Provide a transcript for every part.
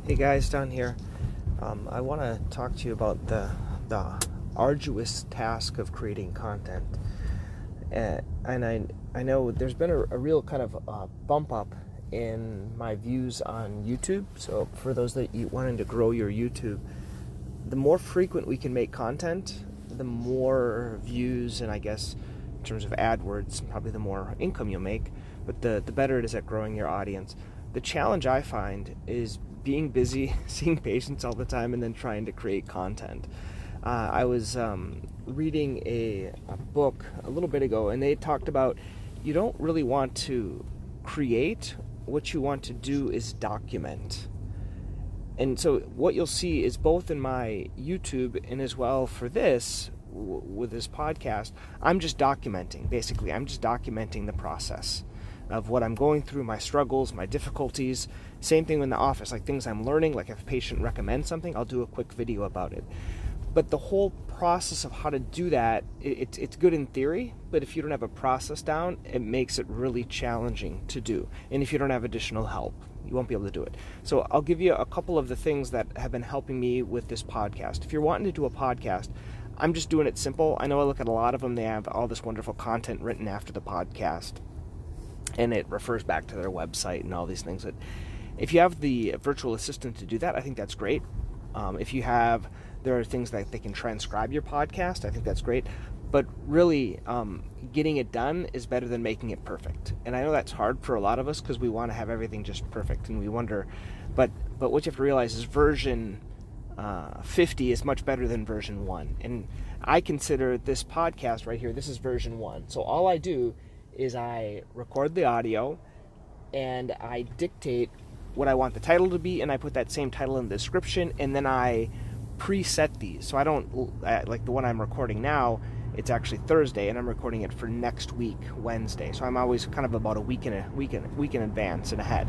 Hey guys, down here. I want to talk to you about the arduous task of creating content. And I know there's been a real kind of bump up in my views on YouTube. So for those that you wanting to grow your YouTube, the more frequent we can make content, the more views, and I guess in terms of AdWords, probably the more income you'll make. But the better it is at growing your audience. The challenge I find is being busy, seeing patients all the time, and then trying to create content. I was reading a book a little bit ago, and they talked about you don't really want to create. What you want to do is document. And so what you'll see is both in my YouTube and as well for this, with this podcast, I'm just documenting. Basically, I'm just documenting the process of what I'm going through, my struggles, my difficulties. Same thing in the office, like things I'm learning, like if a patient recommends something, I'll do a quick video about it. But the whole process of how to do that, it's good in theory, but if you don't have a process down, it makes it really challenging to do. And if you don't have additional help, you won't be able to do it. So I'll give you a couple of the things that have been helping me with this podcast. If you're wanting to do a podcast, I'm just doing it simple. I know I look at a lot of them, they have all this wonderful content written after the podcast, and it refers back to their website and all these things. If you have the virtual assistant to do that, I think that's great. There are things that they can transcribe your podcast. I think that's great. But really, getting it done is better than making it perfect. And I know that's hard for a lot of us because we want to have everything just perfect, and we wonder. But what you have to realize is version 50 is much better than version 1. And I consider this podcast right here, this is version 1. So all I do is I record the audio and I dictate what I want the title to be, and I put that same title in the description, and then I preset these. So I don't, like the one I'm recording now, it's actually Thursday, and I'm recording it for next week, Wednesday. So I'm always kind of about a week in advance and ahead.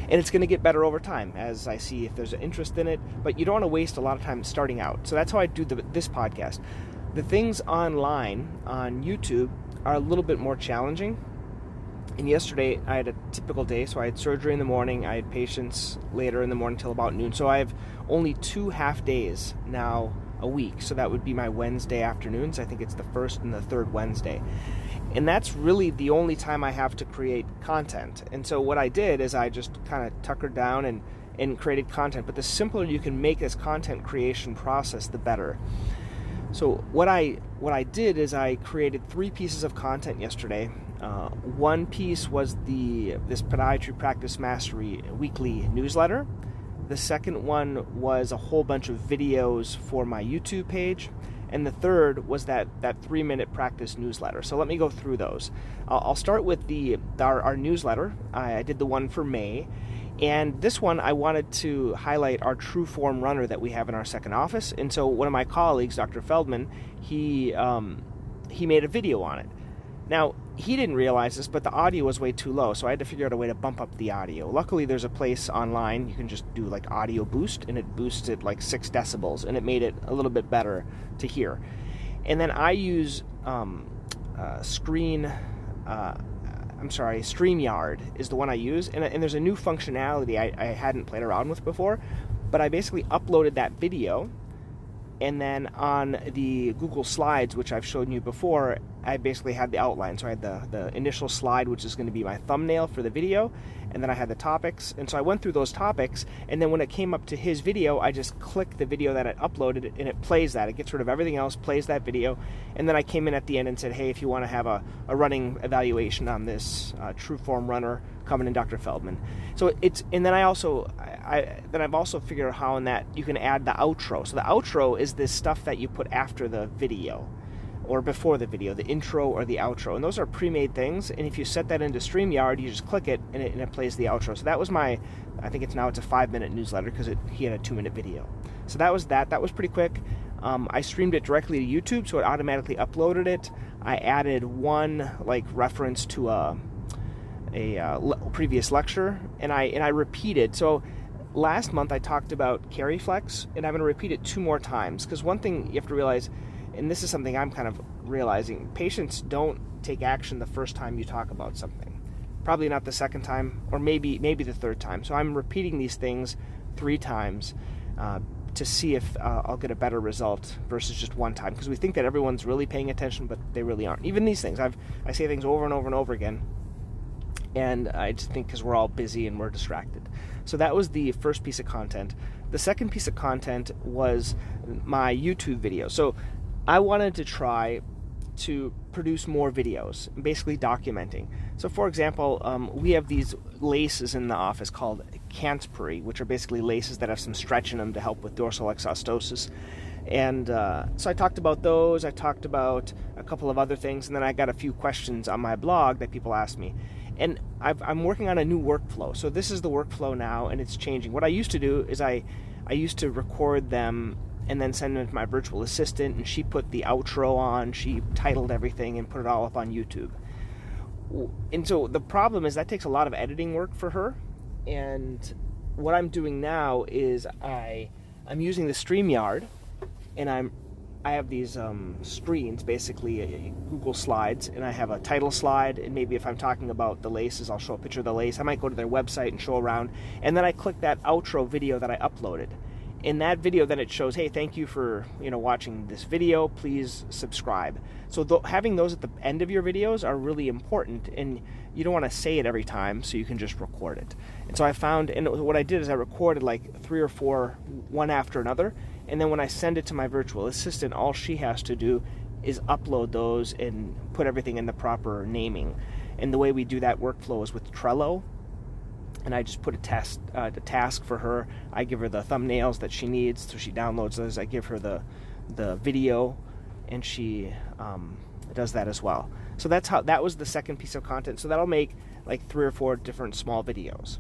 And it's going to get better over time as I see if there's an interest in it, but you don't want to waste a lot of time starting out. So that's how I do this podcast. The things online on YouTube are a little bit more challenging. And yesterday I had a typical day, so I had surgery in the morning, I had patients later in the morning till about noon. So I have only 2 half days now a week. So that would be my Wednesday afternoons. I think it's the first and the third Wednesday. And that's really the only time I have to create content. And so what I did is I just kind of tuckered down and created content. But the simpler you can make this content creation process, the better. So what I did is I created 3 pieces of content yesterday. One piece was this Podiatry Practice Mastery weekly newsletter. The second one was a whole bunch of videos for my YouTube page. And the third was that 3-minute practice newsletter. So let me go through those. I'll start with our newsletter. I did the one for May. And this one, I wanted to highlight our true form runner that we have in our second office. And so one of my colleagues, Dr. Feldman, he made a video on it. Now, he didn't realize this, but the audio was way too low, so I had to figure out a way to bump up the audio. Luckily, there's a place online, you can just do like audio boost, and it boosted like 6 decibels, and it made it a little bit better to hear. And then I use StreamYard is the one I use, and there's a new functionality I hadn't played around with before, but I basically uploaded that video, and then on the Google Slides, which I've shown you before, I basically had the outline. So I had the initial slide, which is going to be my thumbnail for the video, and then I had the topics. And so I went through those topics, and then when it came up to his video, I just clicked the video that I uploaded, and it plays that. It gets rid of everything else, plays that video, and then I came in at the end and said, hey, if you want to have a running evaluation on this true form runner, coming in Dr. Feldman. So and then I've also figured out how in that you can add the outro. So the outro is this stuff that you put after the video or before the video, the intro or the outro. And those are pre-made things. And if you set that into StreamYard, you just click it and it plays the outro. So that was I think it's a 5-minute newsletter because he had a 2-minute video. So that was that. That was pretty quick. I streamed it directly to YouTube, so it automatically uploaded it. I added one reference to a previous lecture, and I repeated. So last month I talked about carry flex, and I'm going to repeat it 2 more times, because one thing you have to realize, and this is something I'm kind of realizing, patients don't take action the first time you talk about something. Probably not the second time, or maybe the third time. So I'm repeating these things 3 times to see if I'll get a better result versus just one time, because we think that everyone's really paying attention, but they really aren't. Even these things, I say things over and over and over again, and I just think because we're all busy and we're distracted. So that was the first piece of content. The second piece of content was my YouTube video. So I wanted to try to produce more videos, basically documenting. So for example, we have these laces in the office called Cantpri, which are basically laces that have some stretch in them to help with dorsal exostosis. And so I talked about those, I talked about a couple of other things, and then I got a few questions on my blog that people asked me. And I'm working on a new workflow. So this is the workflow now, and it's changing. What I used to do is I used to record them and then send them to my virtual assistant, and she put the outro on, she titled everything and put it all up on YouTube. And so the problem is that takes a lot of editing work for her, and what I'm doing now is I'm using the StreamYard, and I have these screens, basically Google Slides, and I have a title slide, and maybe if I'm talking about the laces, I'll show a picture of the lace. I might go to their website and show around, and then I click that outro video that I uploaded. In that video, then it shows, hey, thank you for watching this video. Please subscribe. So having those at the end of your videos are really important, and you don't want to say it every time, so you can just record it. And so I found, and what I did is I recorded like 3 or 4, one after another, and then when I send it to my virtual assistant, all she has to do is upload those and put everything in the proper naming. And the way we do that workflow is with Trello. And I just put a task for her. I give her the thumbnails that she needs, so she downloads those. I give her the video, and she does that as well. So that was the second piece of content. So that'll make like 3 or 4 different small videos.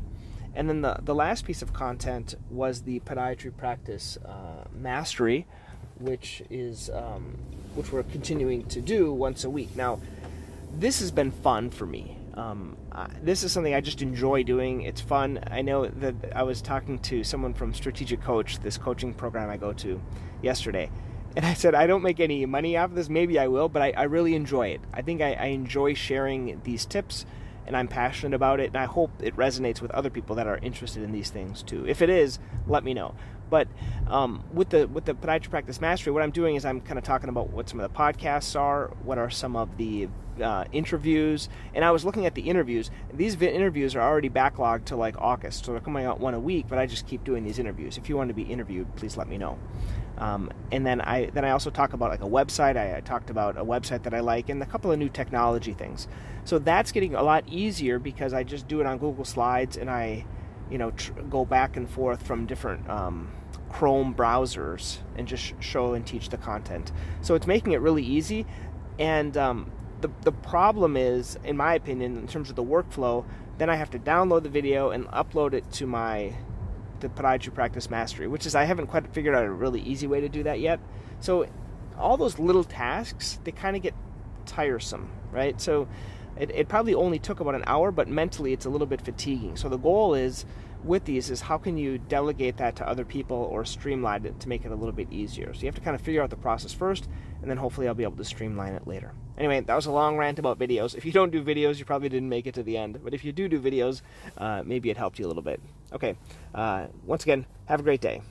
And then the last piece of content was the Podiatry Practice Mastery, which we're continuing to do once a week. Now, this has been fun for me. This is something I just enjoy doing. It's fun. I know that I was talking to someone from Strategic Coach, this coaching program I go to, yesterday, and I said I don't make any money off of this. Maybe I will, but I really enjoy it. I think I enjoy sharing these tips, and I'm passionate about it, and I hope it resonates with other people that are interested in these things too. If it is, let me know. But with the Podiatry Practice Mastery, what I'm doing is I'm kind of talking about what some of the podcasts are, what are some of the interviews, and I was looking at the interviews. These interviews are already backlogged to like August, so they're coming out one a week, but I just keep doing these interviews. If you want to be interviewed, please let me know. And then I also talk about like a website. I talked about a website that I like and a couple of new technology things. So that's getting a lot easier because I just do it on Google Slides, and I go back and forth from different Chrome browsers and just show and teach the content. So it's making it really easy. And the problem is, in my opinion, in terms of the workflow, then I have to download the video and upload it to the Podiatry Practice Mastery, which is I haven't quite figured out a really easy way to do that yet. So all those little tasks, they kind of get tiresome, right? So it probably only took about an hour, but mentally it's a little bit fatiguing. So the goal is, with these, is how can you delegate that to other people or streamline it to make it a little bit easier. So you have to kind of figure out the process first, and then hopefully I'll be able to streamline it later. Anyway, that was a long rant about videos. If you don't do videos, you probably didn't make it to the end. But if you do videos, maybe it helped you a little bit. Okay, once again, have a great day.